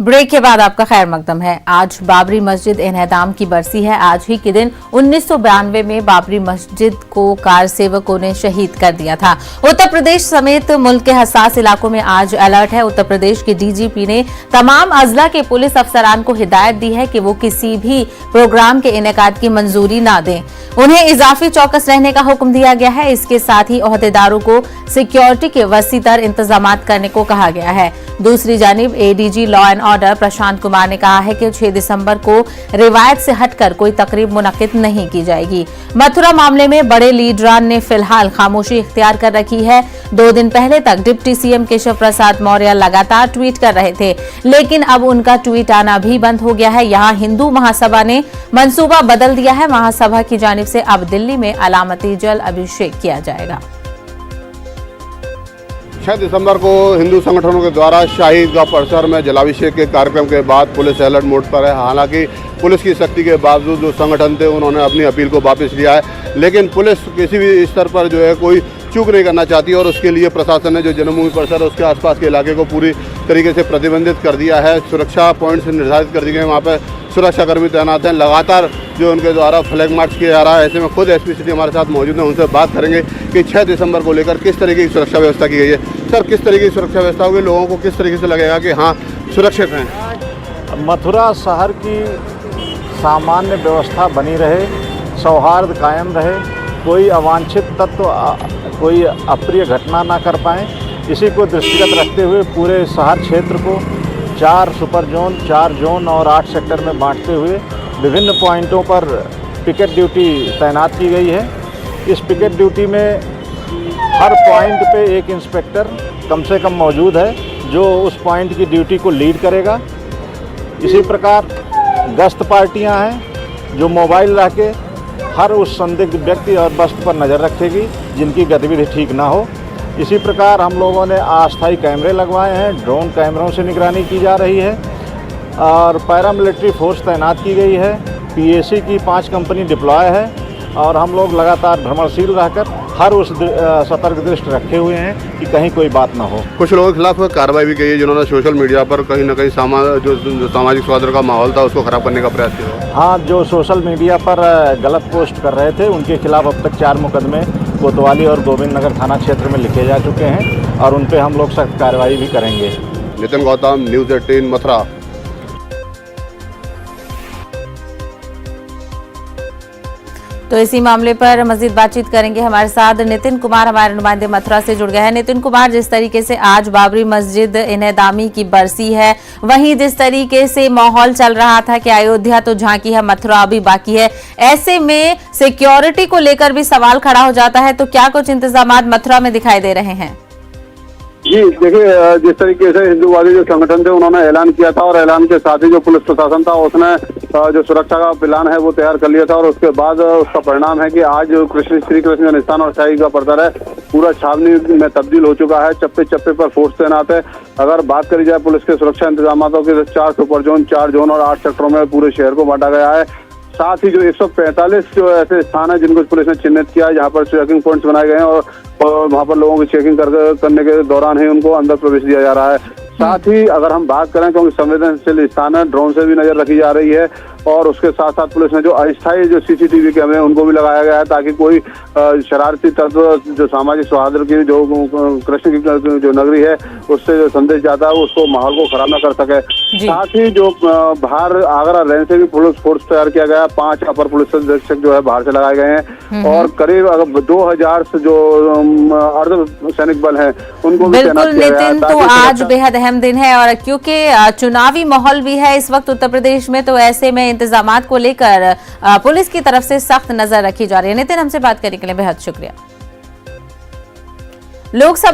Break के बाद आपका खैर मकदम है। आज बाबरी मस्जिद इन्हदाम की बरसी है। आज ही के दिन 1992 में बाबरी मस्जिद को कार सेवकों ने शहीद कर दिया था। उत्तर प्रदेश समेत मुल्क के हसास इलाकों में आज अलर्ट है। उत्तर प्रदेश के डीजीपी ने तमाम अजला के पुलिस अफसरान को हिदायत दी है कि वो किसी भी प्रोग्राम के इनेकाद की मंजूरी न दें। उन्हें इजाफी चौकस रहने का हुक्म दिया गया है। इसके साथ ही ओहदेदारों को सिक्योरिटी के वसीतर इंतजाम करने को कहा गया है। दूसरी जानिब ADG law and order Prashant Kumar ने कहा है कि 6 दिसंबर को रिवायत से हटकर कोई तकरीब मुनक्किद नहीं की जाएगी। मथुरा मामले में बड़े लीडरान ने फिलहाल खामोशी इख्तियार कर रखी है। 2 दिन पहले तक डिप्टी सीएम केशव प्रसाद मौर्य लगातार ट्वीट कर रहे थे, लेकिन अब उनका ट्वीट आना भी बंद हो गया है। यहाँ हिंदू महासभा ने मंसूबा बदल दिया है। महासभा की जानिब से अब दिल्ली में अलामती जल अभिषेक किया जाएगा। 6 दिसंबर को हिंदू संगठनों के द्वारा शाही ईदगाह परिसर में जलाभिषेक के कार्यक्रम के बाद पुलिस अलर्ट मोड पर है। हालांकि पुलिस की सख्ती के बावजूद जो संगठन थे उन्होंने अपनी अपील को वापस लिया है, लेकिन पुलिस किसी भी स्तर पर जो है कोई चूक नहीं करना चाहती और उसके लिए प्रशासन ने जो जन्मभूमि परिसर है उसके आसपास के इलाके को पूरी तरीके से प्रतिबंधित कर दिया है। सुरक्षा पॉइंट्स निर्धारित कर दिए गए, वहाँ पर सुरक्षाकर्मी तैनात हैं। लगातार जो उनके द्वारा फ्लैग मार्च किया जा रहा है। ऐसे में खुद एसपी सिटी हमारे साथ मौजूद हैं, उनसे बात करेंगे कि 6 दिसंबर को लेकर किस तरीके की सुरक्षा व्यवस्था की गई है। सर, किस तरीके की सुरक्षा व्यवस्था होगी, लोगों को किस तरीके से लगेगा कि हाँ सुरक्षित हैं? मथुरा शहर की सामान्य व्यवस्था बनी रहे, सौहार्द कायम रहे, कोई अवांछित तत्व कोई अप्रिय घटना ना कर पाएँ, इसी को दृष्टिगत रखते हुए पूरे शहर क्षेत्र को 4 सुपर जोन, 4 जोन और 8 सेक्टर में बांटते हुए विभिन्न पॉइंटों पर पिकेट ड्यूटी तैनात की गई है। इस पिकेट ड्यूटी में हर पॉइंट पे एक इंस्पेक्टर कम से कम मौजूद है जो उस पॉइंट की ड्यूटी को लीड करेगा। इसी प्रकार गश्त पार्टियां हैं जो मोबाइल रख के हर उस संदिग्ध व्यक्ति और बस्त पर नज़र रखेगी जिनकी गतिविधि ठीक ना हो। इसी प्रकार हम लोगों ने अस्थायी कैमरे लगवाए हैं, ड्रोन कैमरों से निगरानी की जा रही है और पैरामिलिट्री फोर्स तैनात की गई है। पीएसी की 5 कंपनी डिप्लॉय है और हम लोग लगातार भ्रमणशील रहकर हर उस सतर्क दृष्टि रखे हुए हैं कि कहीं कोई बात ना हो। कुछ लोगों के खिलाफ कार्रवाई भी की है जिन्होंने सोशल मीडिया पर कहीं ना कहीं जो सामाजिक सौहार्द का माहौल था उसको खराब करने का प्रयास किया। हाँ, जो सोशल मीडिया पर गलत पोस्ट कर रहे थे उनके खिलाफ अब तक 4 मुकदमे कोतवाली और गोविंद नगर थाना क्षेत्र में लिखे जा चुके हैं और उन पर हम लोग सख्त कार्रवाई भी करेंगे। नितिन गौतम, न्यूज़ 18 मथुरा। तो इसी मामले पर मजीद बातचीत करेंगे। हमारे साथ नितिन कुमार हमारे नुमाइंदे मथुरा से जुड़ गए हैं। नितिन कुमार, जिस तरीके से आज बाबरी मस्जिद इन्हदामी की बरसी है, वहीं जिस तरीके से माहौल चल रहा था कि अयोध्या तो झांकी है, मथुरा अभी बाकी है, ऐसे में सिक्योरिटी को लेकर भी सवाल खड़ा हो जाता है, तो क्या कुछ इंतजाम मथुरा में दिखाई दे रहे हैं? जी देखिए, जिस तरीके से हिंदूवादी जो संगठन थे उन्होंने ऐलान किया था और ऐलान के साथ ही जो पुलिस प्रशासन था उसने जो सुरक्षा का प्लान है वो तैयार कर लिया था और उसके बाद उसका परिणाम है कि आज श्री कृष्ण जन्मस्थान और शाही का परिसर है पूरा छावनी में तब्दील हो चुका है। चप्पे चप्पे पर फोर्स तैनात है। अगर बात करी जाए पुलिस के सुरक्षा इंतजामों की, 4 सुपर जोन, 4 जोन और 8 सेक्टरों में पूरे शहर को बांटा गया है। साथ ही जो 145 जो ऐसे स्थान है जिनको पुलिस ने चिन्हित किया है जहाँ पर चेकिंग पॉइंट्स बनाए गए हैं और वहाँ पर लोगों की चेकिंग करने के दौरान ही उनको अंदर प्रवेश दिया जा रहा है। साथ ही अगर हम बात करें क्योंकि संवेदनशील स्थान है, ड्रोन से भी नजर रखी जा रही है और उसके साथ साथ पुलिस ने जो अस्थायी जो सीसीटीवी कैमरे उनको भी लगाया गया है ताकि कोई शरारती तत्व जो सामाजिक सौहार्द की जो कृष्ण की जो नगरी है उससे जो संदेश जाता है उसको माहौल को खराब न कर सके। साथ ही जो बाहर आगरा रेंज से भी पुलिस फोर्स तैयार किया गया, 5 अपर पुलिस अधीक्षक जो है बाहर से लगाए गए हैं और करीब 2000 से जो अर्ध सैनिक बल है उनको भी तैनात किया गया है। तो आज बेहद अहम दिन है और क्योंकि चुनावी माहौल भी है इस वक्त उत्तर प्रदेश में, तो ऐसे में इंतजामात को लेकर पुलिस की तरफ से सख्त नजर रखी जा रही है। नितिन, हमसे बात करने के लिए बेहद शुक्रिया। लोकसभा